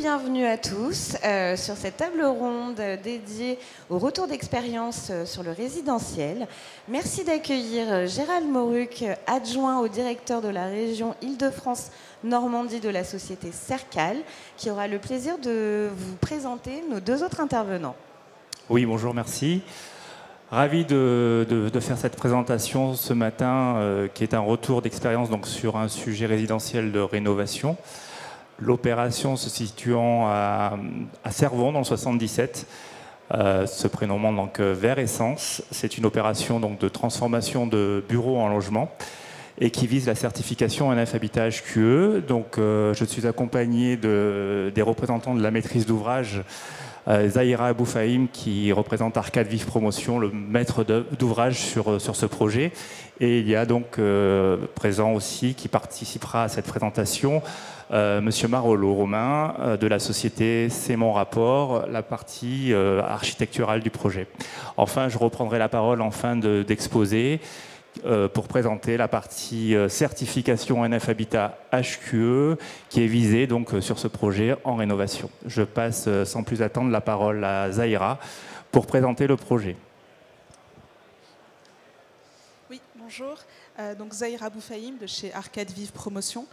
bienvenue à tous sur cette table ronde dédiée au retour d'expérience sur le résidentiel. Merci d'accueillir Gérald Mauruc, adjoint au directeur de la région Île-de-France-Normandie de la société Cercal, qui aura le plaisir de vous présenter nos deux autres intervenants. Oui, bonjour, merci. Ravi de faire cette présentation ce matin, qui est un retour d'expérience donc, sur un sujet résidentiel de rénovation. L'opération se situant à Cervon, dans le 77, se prénommant donc Vert Essence. C'est une opération donc, de transformation de bureaux en logements et qui vise la certification NF Habitat HQE. Donc, je suis accompagné des représentants de la maîtrise d'ouvrage, Zahira Aboufaïm, qui représente Arcade Vive Promotion, le maître d'ouvrage sur ce projet. Et il y a donc présent aussi, qui participera à cette présentation, Monsieur Marolo Romain, de la société C'est Mon Rapport, la partie architecturale du projet. Enfin, je reprendrai la parole en fin d'exposé pour présenter la partie certification NF Habitat HQE qui est visée donc sur ce projet en rénovation. Je passe sans plus attendre la parole à Zahira pour présenter le projet. Oui, bonjour. Donc Zahira Aboufaïm de chez Arcade Vive Promotion.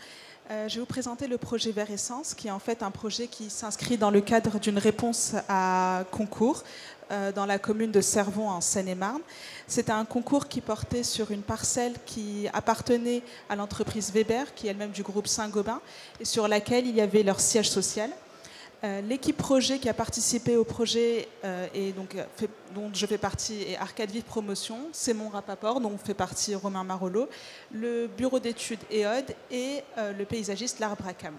Je vais vous présenter le projet Vert Essence, qui est en fait un projet qui s'inscrit dans le cadre d'une réponse à concours dans la commune de Cervon en Seine-et-Marne. C'était un concours qui portait sur une parcelle qui appartenait à l'entreprise Weber, qui est elle-même du groupe Saint-Gobain, et sur laquelle il y avait leur siège social. L'équipe projet qui a participé au projet et donc, dont je fais partie est Arcade Vive Promotion, C'est Mon Rapport, dont fait partie Romain Marolo, le bureau d'études EOD et le paysagiste L'Arbre à Camus.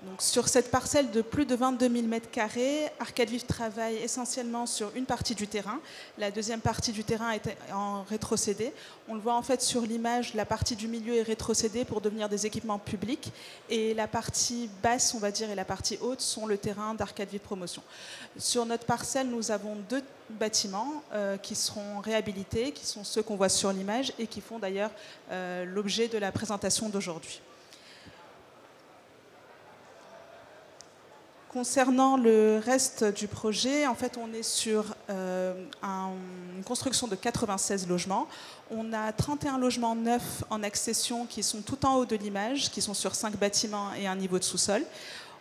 Donc, sur cette parcelle de plus de 22 000 m², Arcade Vive travaille essentiellement sur une partie du terrain. La deuxième partie du terrain est en rétrocédé. On le voit en fait sur l'image, la partie du milieu est rétrocédée pour devenir des équipements publics. Et la partie basse, on va dire, et la partie haute sont le terrain d'Arcade Vive Promotion. Sur notre parcelle, nous avons deux bâtiments qui seront réhabilités, qui sont ceux qu'on voit sur l'image et qui font d'ailleurs l'objet de la présentation d'aujourd'hui. Concernant le reste du projet, en fait, on est sur une construction de 96 logements. On a 31 logements neufs en accession qui sont tout en haut de l'image, qui sont sur 5 bâtiments et un niveau de sous-sol.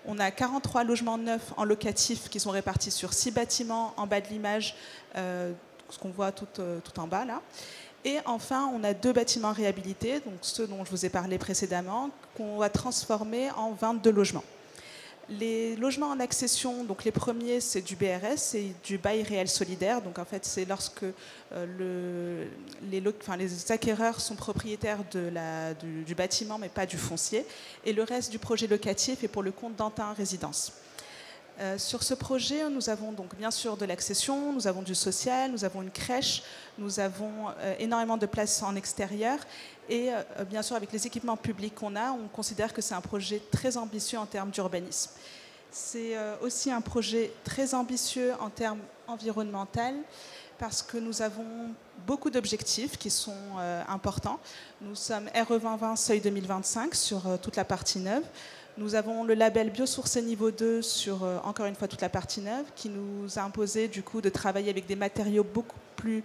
On a 43 logements neufs en locatif qui sont répartis sur 6 bâtiments en bas de l'image, ce qu'on voit tout en bas là. Et enfin, on a 2 bâtiments réhabilités, donc ceux dont je vous ai parlé précédemment, qu'on va transformer en 22 logements. Les logements en accession, donc les premiers, c'est du BRS, c'est du bail réel solidaire. Donc en fait, c'est lorsque les acquéreurs sont propriétaires du bâtiment, mais pas du foncier. Et le reste du projet locatif est pour le compte d'Antin Résidence. Sur ce projet, nous avons donc bien sûr de l'accession, nous avons du social, nous avons une crèche, nous avons énormément de places en extérieur et bien sûr avec les équipements publics qu'on a, on considère que c'est un projet très ambitieux en termes d'urbanisme. C'est aussi un projet très ambitieux en termes environnementaux parce que nous avons beaucoup d'objectifs qui sont importants. Nous sommes RE 2020 seuil 2025 sur toute la partie neuve. Nous avons le label biosourcé niveau 2 sur, encore une fois, toute la partie neuve, qui nous a imposé du coup de travailler avec des matériaux beaucoup plus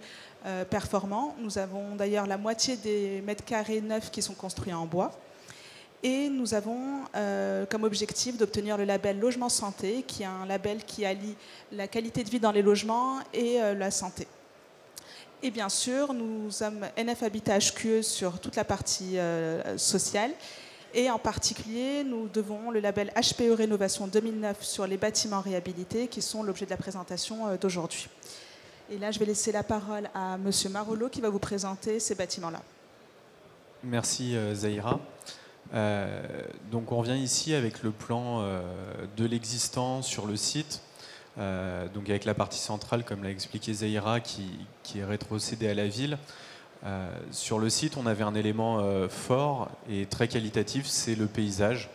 performants. Nous avons d'ailleurs la moitié des mètres carrés neufs qui sont construits en bois. Et nous avons comme objectif d'obtenir le label Logement Santé, qui est un label qui allie la qualité de vie dans les logements et la santé. Et bien sûr, nous sommes NF Habitat HQE sur toute la partie sociale. Et en particulier, nous devons le label HPE Rénovation 2009 sur les bâtiments réhabilités qui sont l'objet de la présentation d'aujourd'hui. Et là, je vais laisser la parole à Monsieur Marolo qui va vous présenter ces bâtiments-là. Merci Zahira. Donc on revient ici avec le plan de l'existant sur le site, donc avec la partie centrale, comme l'a expliqué Zahira, qui est rétrocédée à la ville. Sur le site, on avait un élément fort et très qualitatif, c'est le paysage.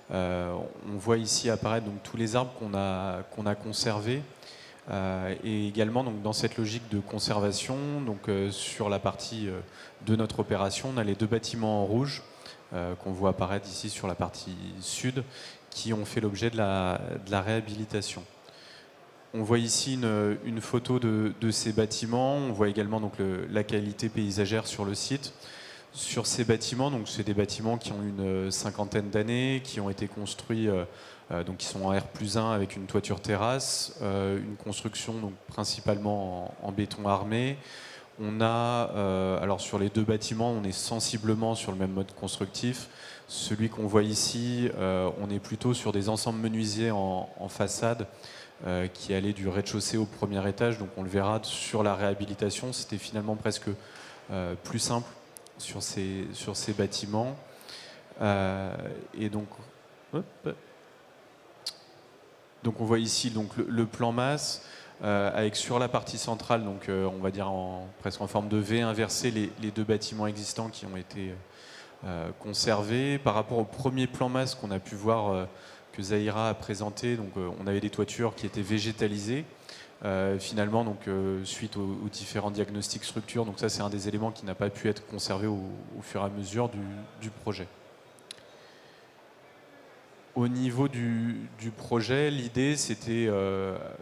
On voit ici apparaître donc, tous les arbres qu'on a conservés. Et également donc, dans cette logique de conservation, donc, sur la partie de notre opération, on a les 2 bâtiments en rouge qu'on voit apparaître ici sur la partie sud, qui ont fait l'objet de la réhabilitation. On voit ici une photo de ces bâtiments. On voit également donc, la qualité paysagère sur le site. Sur ces bâtiments, donc c'est des bâtiments qui ont une cinquantaine d'années, qui ont été construits, donc qui sont en R+1 avec une toiture terrasse, une construction donc principalement en béton armé. On a, alors sur les deux bâtiments, on est sensiblement sur le même mode constructif. Celui qu'on voit ici, on est plutôt sur des ensembles menuisiers en façade qui allaient du rez-de-chaussée au premier étage. Donc on le verra sur la réhabilitation, c'était finalement presque plus simple sur ces bâtiments. Et donc on voit ici donc, le plan masse. Avec sur la partie centrale, donc on va dire presque en forme de V inversé, les deux bâtiments existants qui ont été conservés. Par rapport au premier plan masse qu'on a pu voir, que Zahira a présenté, donc on avait des toitures qui étaient végétalisées. Finalement, donc, suite aux différents diagnostics structure, donc ça c'est un des éléments qui n'a pas pu être conservé au fur et à mesure du projet. Au niveau du projet, l'idée c'était,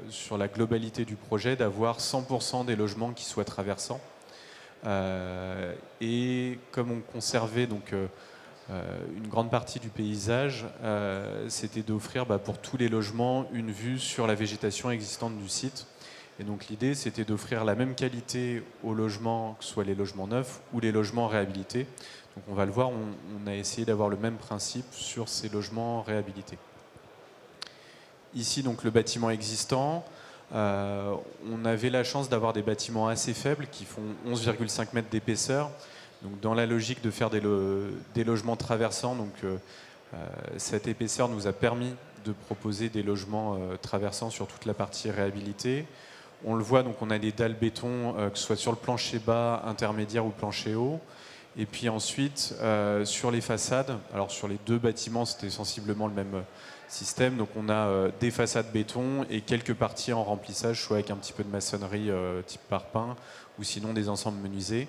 sur la globalité du projet, d'avoir 100% des logements qui soient traversants. Et comme on conservait donc, une grande partie du paysage, c'était d'offrir pour tous les logements une vue sur la végétation existante du site. Et donc l'idée c'était d'offrir la même qualité aux logements, que ce soit les logements neufs ou les logements réhabilités. Donc on va le voir, on a essayé d'avoir le même principe sur ces logements réhabilités. Ici donc le bâtiment existant, on avait la chance d'avoir des bâtiments assez faibles qui font 11,5 mètres d'épaisseur. Donc dans la logique de faire des logements traversants, donc, cette épaisseur nous a permis de proposer des logements traversants sur toute la partie réhabilitée. On le voit, donc on a des dalles béton, que ce soit sur le plancher bas, intermédiaire ou plancher haut. Et puis ensuite, sur les façades, alors sur les deux bâtiments, c'était sensiblement le même système. Donc on a des façades béton et quelques parties en remplissage, soit avec un petit peu de maçonnerie type parpaing, ou sinon des ensembles menuisés.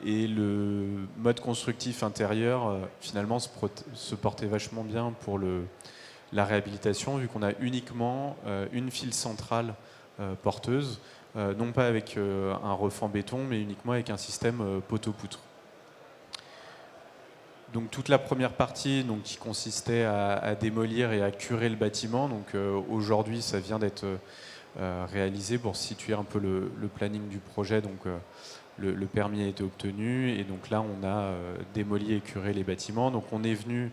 Et le mode constructif intérieur, finalement, se portait vachement bien pour la réhabilitation, vu qu'on a uniquement une file centrale porteuse, non pas avec un refend béton, mais uniquement avec un système poteau-poutre. Donc toute la première partie donc, qui consistait à démolir et à curer le bâtiment, donc aujourd'hui ça vient d'être réalisé pour situer un peu le planning du projet. Donc le permis a été obtenu et donc là on a démoli et curé les bâtiments. Donc on est venu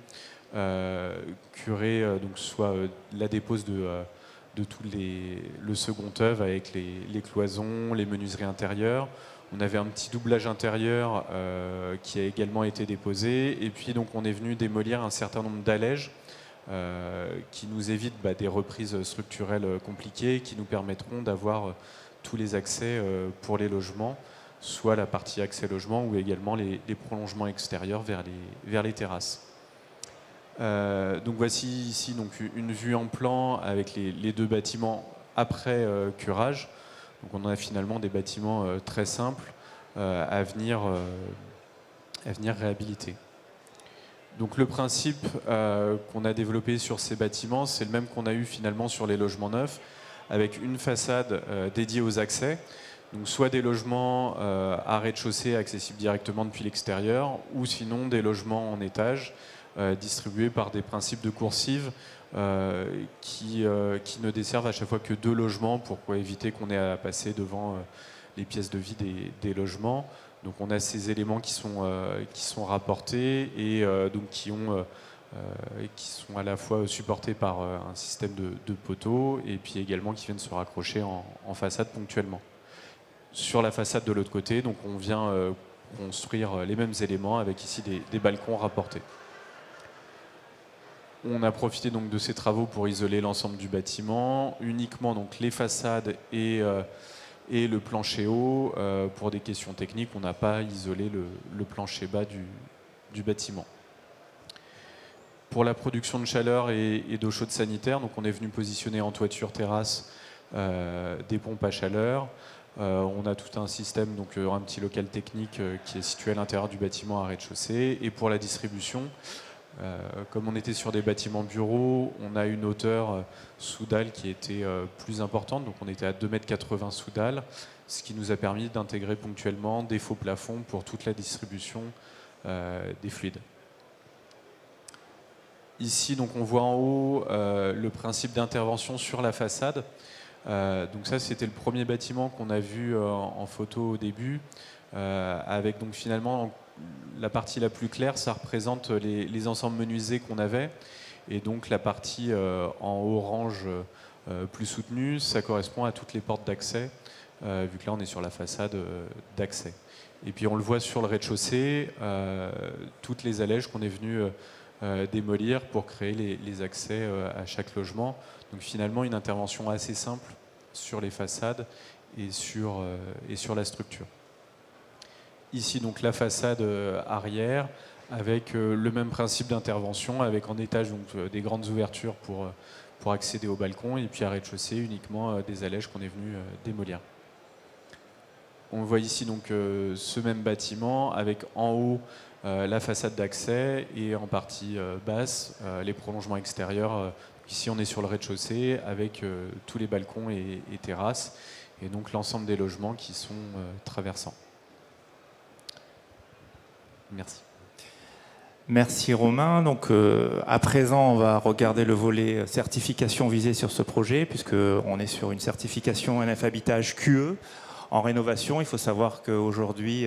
curer donc soit la dépose de tout le second œuvre avec les cloisons, les menuiseries intérieures. On avait un petit doublage intérieur qui a également été déposé. Et puis donc on est venu démolir un certain nombre d'allèges qui nous évitent des reprises structurelles compliquées, qui nous permettront d'avoir tous les accès pour les logements, soit la partie accès logement ou également les prolongements extérieurs vers les terrasses. Donc voici ici donc, une vue en plan avec les deux bâtiments après curage. Donc on a finalement des bâtiments très simples à venir réhabiliter. Donc le principe qu'on a développé sur ces bâtiments, c'est le même qu'on a eu finalement sur les logements neufs, avec une façade dédiée aux accès. Donc soit des logements à rez-de-chaussée accessibles directement depuis l'extérieur, ou sinon des logements en étage distribués par des principes de coursive qui ne desservent à chaque fois que deux logements pour éviter qu'on ait à passer devant les pièces de vie des logements. Donc on a ces éléments qui sont rapportés et donc qui sont à la fois supportés par un système de poteaux et puis également qui viennent se raccrocher en façade ponctuellement. Sur la façade de l'autre côté, donc on vient construire les mêmes éléments avec ici des balcons rapportés. On a profité donc de ces travaux pour isoler l'ensemble du bâtiment, uniquement donc les façades et le plancher haut. Pour des questions techniques, on n'a pas isolé le plancher bas du bâtiment. Pour la production de chaleur et d'eau chaude sanitaire, donc on est venu positionner en toiture terrasse des pompes à chaleur. On a tout un système, donc un petit local technique qui est situé à l'intérieur du bâtiment à rez-de-chaussée. Et pour la distribution, comme on était sur des bâtiments bureaux, on a une hauteur sous dalle qui était plus importante, donc on était à 2,80 m sous dalle, ce qui nous a permis d'intégrer ponctuellement des faux plafonds pour toute la distribution des fluides. Ici, donc, on voit en haut le principe d'intervention sur la façade. Donc ça, c'était le premier bâtiment qu'on a vu en photo au début, avec donc finalement la partie la plus claire, ça représente les ensembles menuisés qu'on avait, et donc la partie en orange plus soutenue, ça correspond à toutes les portes d'accès, vu que là on est sur la façade d'accès. Et puis on le voit sur le rez-de-chaussée, toutes les allèges qu'on est venu démolir pour créer les accès à chaque logement. Donc finalement une intervention assez simple sur les façades et sur la structure. Ici donc la façade arrière avec le même principe d'intervention, avec en étage donc, des grandes ouvertures pour accéder au balcon, et puis à rez-de-chaussée uniquement des allèges qu'on est venu démolir. On voit ici donc ce même bâtiment avec en haut la façade d'accès et en partie basse les prolongements extérieurs. Ici on est sur le rez-de-chaussée avec tous les balcons et terrasses, et donc l'ensemble des logements qui sont traversants. Merci. Merci Romain. Donc, à présent, on va regarder le volet certification visé sur ce projet, puisqu'on est sur une certification NF Habitat HQE en rénovation. Il faut savoir qu'aujourd'hui,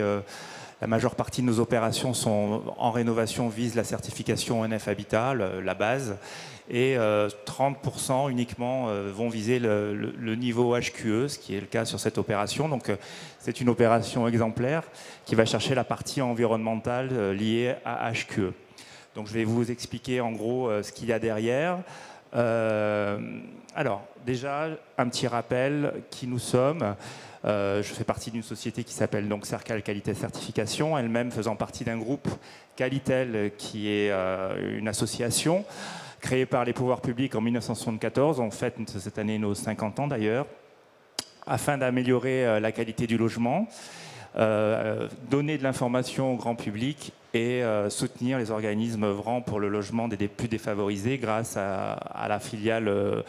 la majeure partie de nos opérations sont en rénovation, visent la certification NF Habitat, la base, et 30% uniquement vont viser le niveau HQE, ce qui est le cas sur cette opération. Donc c'est une opération exemplaire qui va chercher la partie environnementale liée à HQE. Donc je vais vous expliquer en gros ce qu'il y a derrière. Alors déjà, un petit rappel, qui nous sommes. Je fais partie d'une société qui s'appelle donc Cercal Qualité Certification, elle-même faisant partie d'un groupe Qualitel qui est une association créée par les pouvoirs publics en 1974. On fête cette année nos 50 ans d'ailleurs, afin d'améliorer la qualité du logement, donner de l'information au grand public et soutenir les organismes œuvrant pour le logement des plus défavorisés grâce à la filiale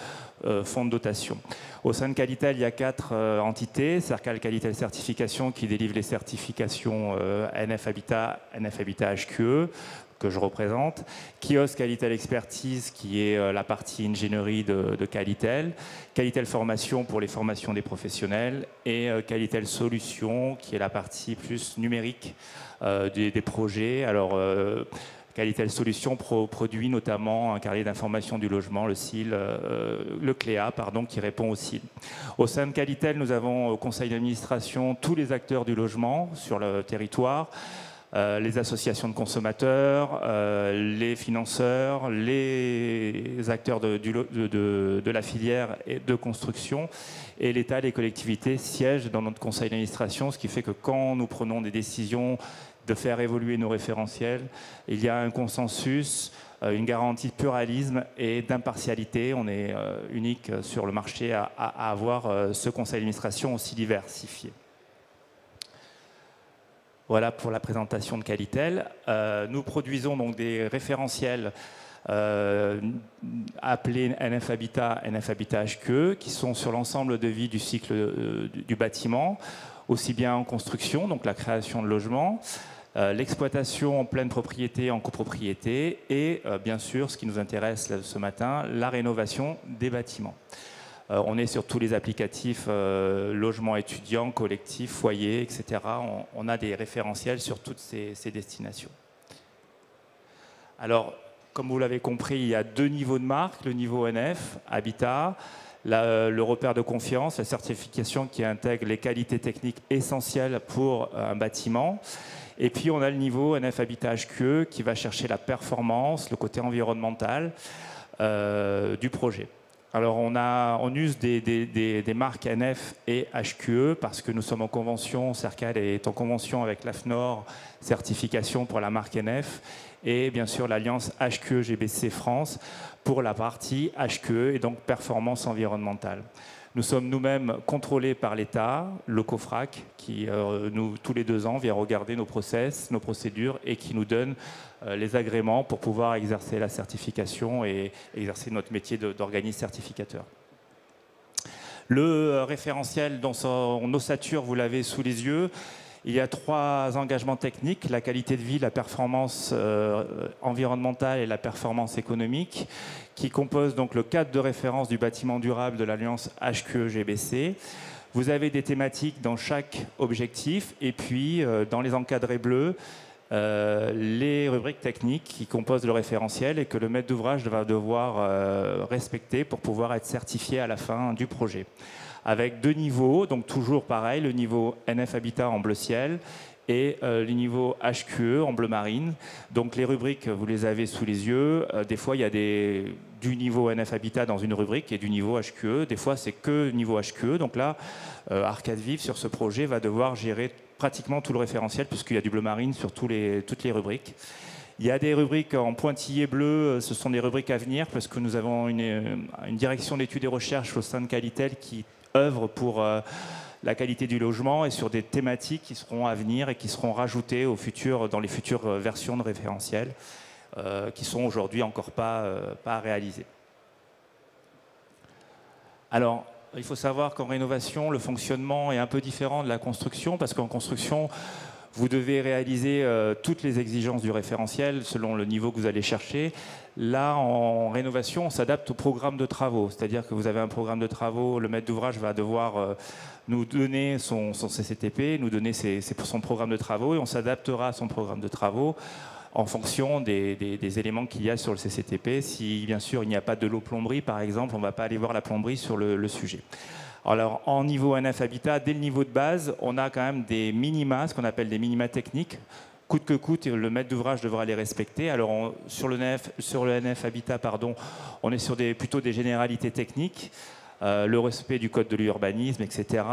fonds de dotation. Au sein de Qualitel, il y a 4 entités. Cercal Qualitel Certification qui délivre les certifications NF Habitat HQE, que je représente, Kiosque Qualitel Expertise, qui est la partie ingénierie de Qualitel, Qualitel Formation pour les formations des professionnels, et Qualitel Solutions, qui est la partie plus numérique des projets. Alors, Qualitel Solutions produit notamment un carnet d'information du logement, le CIL, le CLEA, pardon, qui répond au CIL. Au sein de Qualitel, nous avons au conseil d'administration tous les acteurs du logement sur le territoire, les associations de consommateurs, les financeurs, les acteurs de la filière de construction, et l'État et les collectivités siègent dans notre conseil d'administration, ce qui fait que quand nous prenons des décisions de faire évoluer nos référentiels, il y a un consensus, une garantie de pluralisme et d'impartialité. On est unique sur le marché à avoir ce conseil d'administration aussi diversifié. Voilà pour la présentation de Qualitel. Nous produisons donc des référentiels appelés NF Habitat HQE, qui sont sur l'ensemble de vie du cycle du bâtiment, aussi bien en construction, donc la création de logements, l'exploitation en pleine propriété, en copropriété, et bien sûr, ce qui nous intéresse ce matin, la rénovation des bâtiments. On est sur tous les applicatifs, logements étudiants, collectifs, foyers, etc. On a des référentiels sur toutes ces destinations. Alors, comme vous l'avez compris, il y a 2 niveaux de marque, le niveau NF, Habitat, le repère de confiance, la certification qui intègre les qualités techniques essentielles pour un bâtiment. Et puis, on a le niveau NF Habitat HQE qui va chercher la performance, le côté environnemental du projet. Alors, on use des marques NF et HQE parce que nous sommes en convention, Cercal est en convention avec l'AFNOR, certification pour la marque NF, et bien sûr l'alliance HQE-GBC France pour la partie HQE et donc performance environnementale. Nous sommes nous-mêmes contrôlés par l'État, le COFRAC, qui nous, tous les 2 ans, vient regarder nos process, nos procédures et qui nous donne les agréments pour pouvoir exercer la certification et exercer notre métier d'organisme certificateur. Le référentiel dans son ossature, vous l'avez sous les yeux. Il y a 3 engagements techniques, la qualité de vie, la performance environnementale et la performance économique, qui composent donc le cadre de référence du bâtiment durable de l'Alliance HQE-GBC. Vous avez des thématiques dans chaque objectif et puis dans les encadrés bleus, les rubriques techniques qui composent le référentiel et que le maître d'ouvrage va devoir respecter pour pouvoir être certifié à la fin du projet. Avec 2 niveaux, donc toujours pareil, le niveau NF Habitat en bleu ciel et le niveau HQE en bleu marine. Donc les rubriques, vous les avez sous les yeux. Des fois, il y a du niveau NF Habitat dans une rubrique et du niveau HQE. Des fois, c'est que niveau HQE. Donc là, Arcade Vive, sur ce projet, va devoir gérer pratiquement tout le référentiel puisqu'il y a du bleu marine sur toutes les rubriques. Il y a des rubriques en pointillé bleu, ce sont des rubriques à venir parce que nous avons une direction d'études et recherches au sein de Qualitel qui œuvre pour la qualité du logement et sur des thématiques qui seront à venir et qui seront rajoutées dans les futures versions de référentiel qui sont aujourd'hui encore pas réalisées. Alors, il faut savoir qu'en rénovation, le fonctionnement est un peu différent de la construction parce qu'en construction, vous devez réaliser toutes les exigences du référentiel selon le niveau que vous allez chercher. Là, en rénovation, on s'adapte au programme de travaux. C'est-à-dire que vous avez un programme de travaux, le maître d'ouvrage va devoir nous donner son CCTP, nous donner son programme de travaux et on s'adaptera à son programme de travaux en fonction des éléments qu'il y a sur le CCTP. Si, bien sûr, il n'y a pas de l'eau plomberie, par exemple, on ne va pas aller voir la plomberie sur le sujet. Alors, en niveau NF Habitat, dès le niveau de base, on a quand même des minima, ce qu'on appelle des minima techniques. Coûte que coûte, le maître d'ouvrage devra les respecter. Alors, sur le NF Habitat, on est sur plutôt des généralités techniques, le respect du code de l'urbanisme, etc.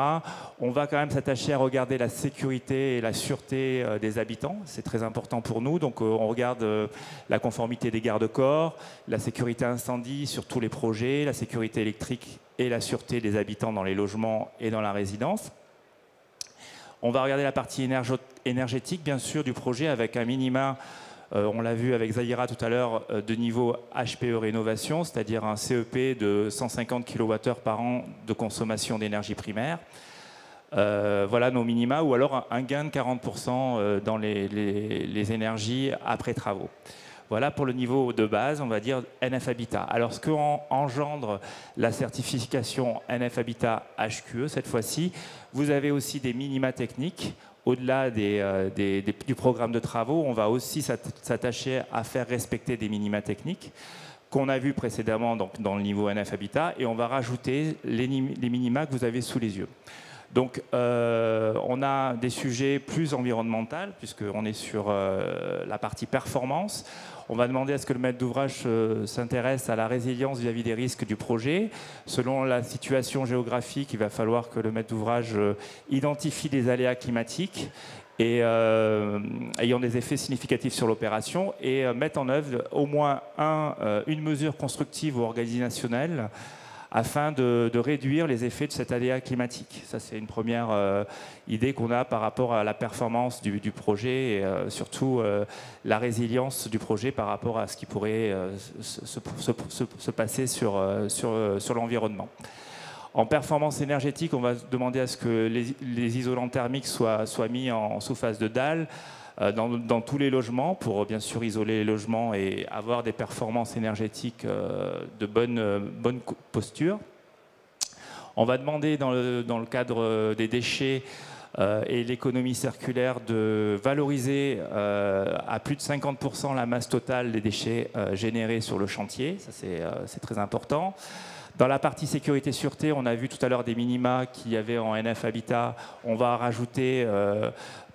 On va quand même s'attacher à regarder la sécurité et la sûreté des habitants. C'est très important pour nous. Donc, on regarde la conformité des garde-corps, la sécurité incendie sur tous les projets, la sécurité électrique et la sûreté des habitants dans les logements et dans la résidence. On va regarder la partie énergétique, bien sûr, du projet avec un minima, on l'a vu avec Zahira tout à l'heure, de niveau HPE rénovation, c'est-à-dire un CEP de 150 kWh par an de consommation d'énergie primaire. Voilà nos minima, ou alors un gain de 40% dans les énergies après travaux. Voilà pour le niveau de base, on va dire NF Habitat. Alors, ce qu'engendre la certification NF Habitat HQE, cette fois-ci, vous avez aussi des minima techniques. Au-delà du programme de travaux, on va aussi s'attacher à faire respecter des minima techniques qu'on a vus précédemment dans le niveau NF Habitat, et on va rajouter les minima que vous avez sous les yeux. Donc, on a des sujets plus environnementaux, puisqu'on est sur la partie performance. On va demander à ce que le maître d'ouvrage s'intéresse à la résilience vis-à-vis des risques du projet. Selon la situation géographique, il va falloir que le maître d'ouvrage identifie les aléas climatiques et ayant des effets significatifs sur l'opération et mette en œuvre au moins une mesure constructive ou organisationnelle afin de réduire les effets de cet aléa climatique. Ça, c'est une première idée qu'on a par rapport à la performance du projet et surtout la résilience du projet par rapport à ce qui pourrait se passer sur l'environnement. En performance énergétique, on va demander à ce que les isolants thermiques soient mis sous phase de dalle dans tous les logements pour bien sûr isoler les logements et avoir des performances énergétiques de bonne posture. On va demander dans le cadre des déchets et l'économie circulaire de valoriser à plus de 50% la masse totale des déchets générés sur le chantier. Ça, c'est très important. Dans la partie sécurité-sûreté, on a vu tout à l'heure des minima qu'il y avait en NF Habitat. On va rajouter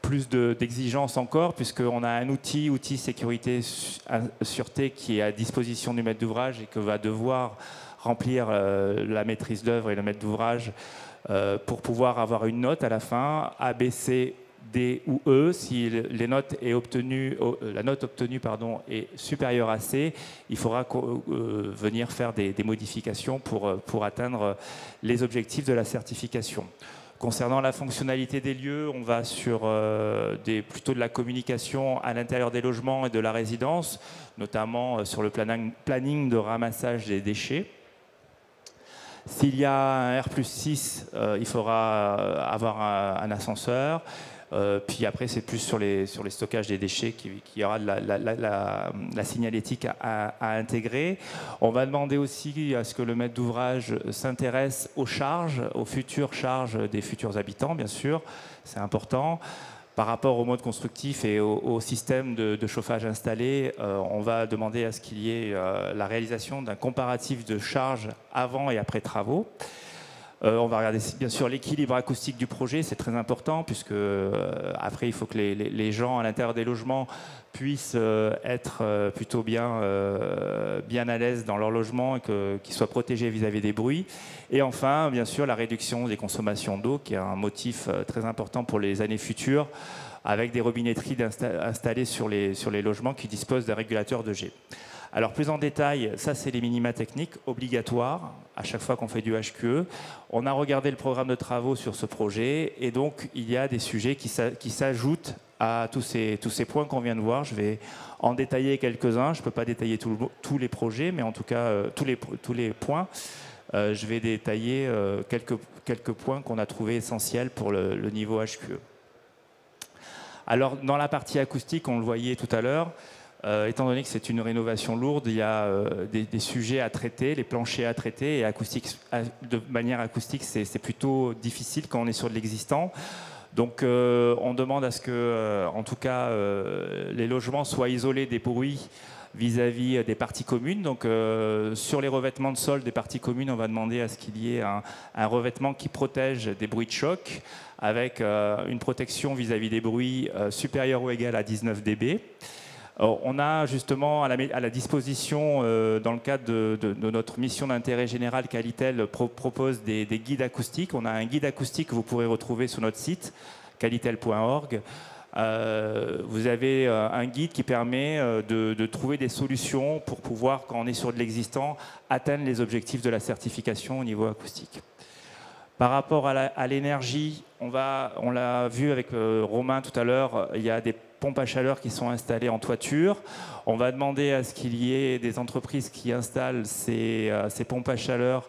plus d'exigences encore, puisqu'on a un outil sécurité-sûreté qui est à disposition du maître d'ouvrage et que va devoir remplir la maîtrise d'œuvre et le maître d'ouvrage pour pouvoir avoir une note à la fin, A, B, C, D ou E. Si la note obtenue est supérieure à C, il faudra venir faire des modifications pour atteindre les objectifs de la certification. Concernant la fonctionnalité des lieux, on va sur plutôt de la communication à l'intérieur des logements et de la résidence, notamment sur le planning de ramassage des déchets. S'il y a un R+6, il faudra avoir un ascenseur. Puis après, c'est plus sur les stockages des déchets qu'il y aura de la signalétique à intégrer. On va demander aussi à ce que le maître d'ouvrage s'intéresse aux charges, aux futures charges des futurs habitants, bien sûr. C'est important. Par rapport au mode constructif et au système de chauffage installé, on va demander à ce qu'il y ait la réalisation d'un comparatif de charges avant et après travaux. On va regarder bien sûr l'équilibre acoustique du projet, c'est très important puisque après il faut que les gens à l'intérieur des logements puissent être plutôt bien à l'aise dans leur logement et qu'ils soient protégés vis-à-vis des bruits. Et enfin, bien sûr, la réduction des consommations d'eau qui est un motif très important pour les années futures avec des robinetteries installées sur les logements qui disposent d'un régulateur de jet. Alors plus en détail, ça c'est les minima techniques obligatoires à chaque fois qu'on fait du HQE. On a regardé le programme de travaux sur ce projet et donc il y a des sujets qui s'ajoutent à tous ces points qu'on vient de voir. Je vais en détailler quelques-uns. Je ne peux pas détailler tous les projets, mais en tout cas tous les points. Je vais détailler quelques points qu'on a trouvés essentiels pour le niveau HQE. Alors dans la partie acoustique, on le voyait tout à l'heure, étant donné que c'est une rénovation lourde, il y a des sujets à traiter, les planchers à traiter, et de manière acoustique, c'est plutôt difficile quand on est sur de l'existant. Donc on demande à ce que, en tout cas, les logements soient isolés des bruits vis-à-vis des parties communes. Donc sur les revêtements de sol des parties communes, on va demander à ce qu'il y ait un revêtement qui protège des bruits de choc, avec une protection vis-à-vis des bruits supérieure ou égale à 19 dB. On a justement à la disposition, dans le cadre de notre mission d'intérêt général, Qualitel propose des guides acoustiques. On a un guide acoustique que vous pourrez retrouver sur notre site, qualitel.org. Vous avez un guide qui permet de trouver des solutions pour pouvoir, quand on est sur de l'existant, atteindre les objectifs de la certification au niveau acoustique. Par rapport à l'énergie, on l'a vu avec Romain tout à l'heure, il y a des pompes à chaleur qui sont installées en toiture. On va demander à ce qu'il y ait des entreprises qui installent ces pompes à chaleur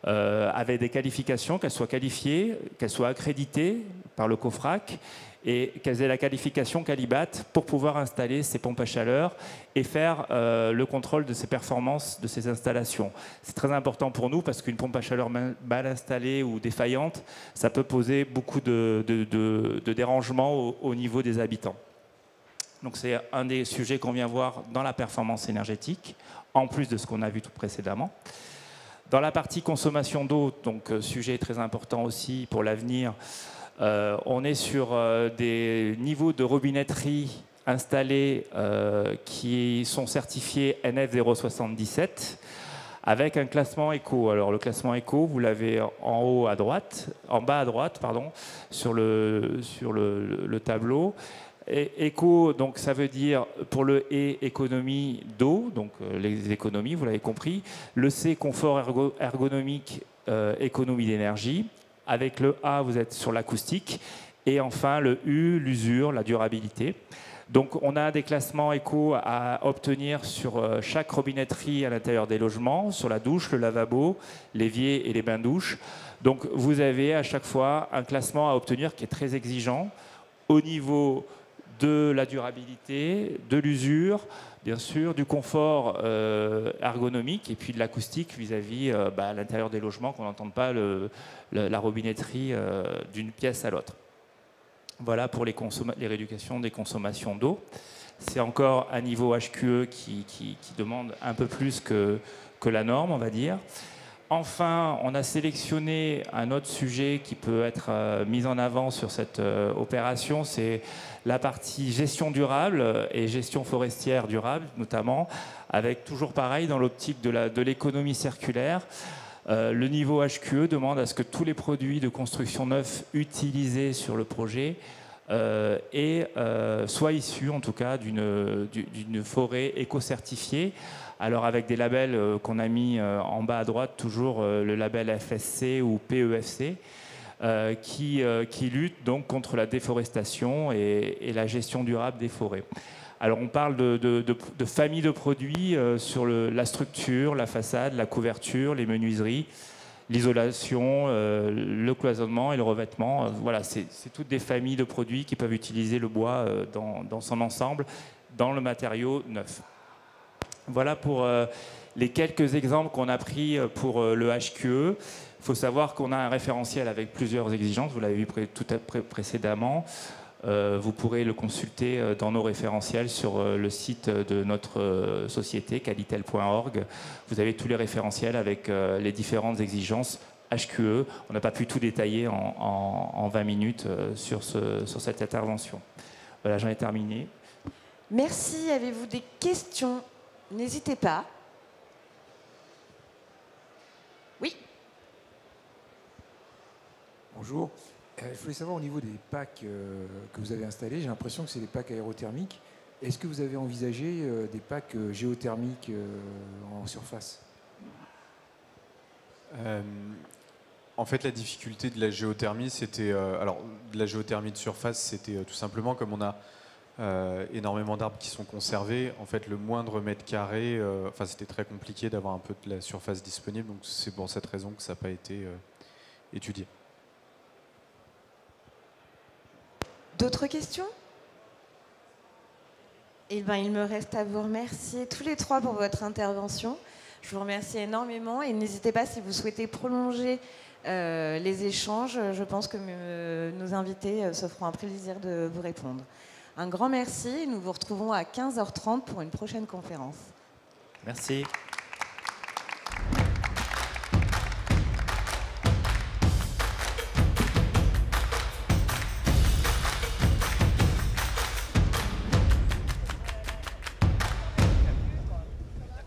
avec des qualifications, qu'elles soient qualifiées, qu'elles soient accréditées par le COFRAC et qu'elles aient la qualification Qualibat pour pouvoir installer ces pompes à chaleur et faire le contrôle de ces performances de ces installations. C'est très important pour nous parce qu'une pompe à chaleur mal installée ou défaillante, ça peut poser beaucoup de dérangements au niveau des habitants. Donc c'est un des sujets qu'on vient voir dans la performance énergétique, en plus de ce qu'on a vu tout précédemment. Dans la partie consommation d'eau, donc sujet très important aussi pour l'avenir, on est sur des niveaux de robinetterie installés qui sont certifiés NF 077 avec un classement éco. Alors le classement éco, vous l'avez en bas à droite, pardon, sur le tableau. Et éco, donc ça veut dire pour le E, économie d'eau, donc les économies, vous l'avez compris. Le C, confort ergonomique, économie d'énergie. Avec le A, vous êtes sur l'acoustique. Et enfin, le U, l'usure, la durabilité. Donc on a des classements éco à obtenir sur chaque robinetterie à l'intérieur des logements, sur la douche, le lavabo, l'évier et les bains-douches. Donc vous avez à chaque fois un classement à obtenir qui est très exigeant au niveau de la durabilité, de l'usure, bien sûr, du confort ergonomique et puis de l'acoustique vis-à-vis à l'intérieur des logements, qu'on n'entende pas la robinetterie d'une pièce à l'autre. Voilà pour les rééducations des consommations d'eau. C'est encore un niveau HQE qui demande un peu plus que la norme, on va dire. Enfin, on a sélectionné un autre sujet qui peut être mis en avant sur cette opération, c'est la partie gestion durable et gestion forestière durable, notamment, avec toujours pareil dans l'optique de l'économie circulaire. Le niveau HQE demande à ce que tous les produits de construction neufs utilisés sur le projet et soit issus en tout cas d'une forêt éco-certifiée. Alors avec des labels qu'on a mis en bas à droite, toujours le label FSC ou PEFC, qui lutte donc contre la déforestation et la gestion durable des forêts. Alors on parle de familles de produits sur la structure, la façade, la couverture, les menuiseries, l'isolation, le cloisonnement et le revêtement. Voilà, c'est toutes des familles de produits qui peuvent utiliser le bois dans son ensemble, dans le matériau neuf. Voilà pour les quelques exemples qu'on a pris pour le HQE. Il faut savoir qu'on a un référentiel avec plusieurs exigences, vous l'avez vu précédemment. Vous pourrez le consulter dans nos référentiels sur le site de notre société, qualitel.org. Vous avez tous les référentiels avec les différentes exigences HQE. On n'a pas pu tout détailler en 20 minutes sur cette intervention. Voilà, j'en ai terminé. Merci. Avez-vous des questions? N'hésitez pas. Oui. Bonjour. Je voulais savoir au niveau des packs que vous avez installés, j'ai l'impression que c'est des packs aérothermiques. Est-ce que vous avez envisagé des packs géothermiques en surface? En fait, la difficulté de la géothermie, c'était... alors, de la géothermie de surface, c'était tout simplement comme on a énormément d'arbres qui sont conservés. En fait, le moindre mètre carré, enfin, c'était très compliqué d'avoir un peu de la surface disponible. Donc, c'est pour cette raison que ça n'a pas été étudié. D'autres questions? Eh bien, il me reste à vous remercier tous les trois pour votre intervention. Je vous remercie énormément et n'hésitez pas si vous souhaitez prolonger les échanges. Je pense que nos invités se feront un plaisir de vous répondre. Un grand merci et nous vous retrouvons à 15h30 pour une prochaine conférence. Merci.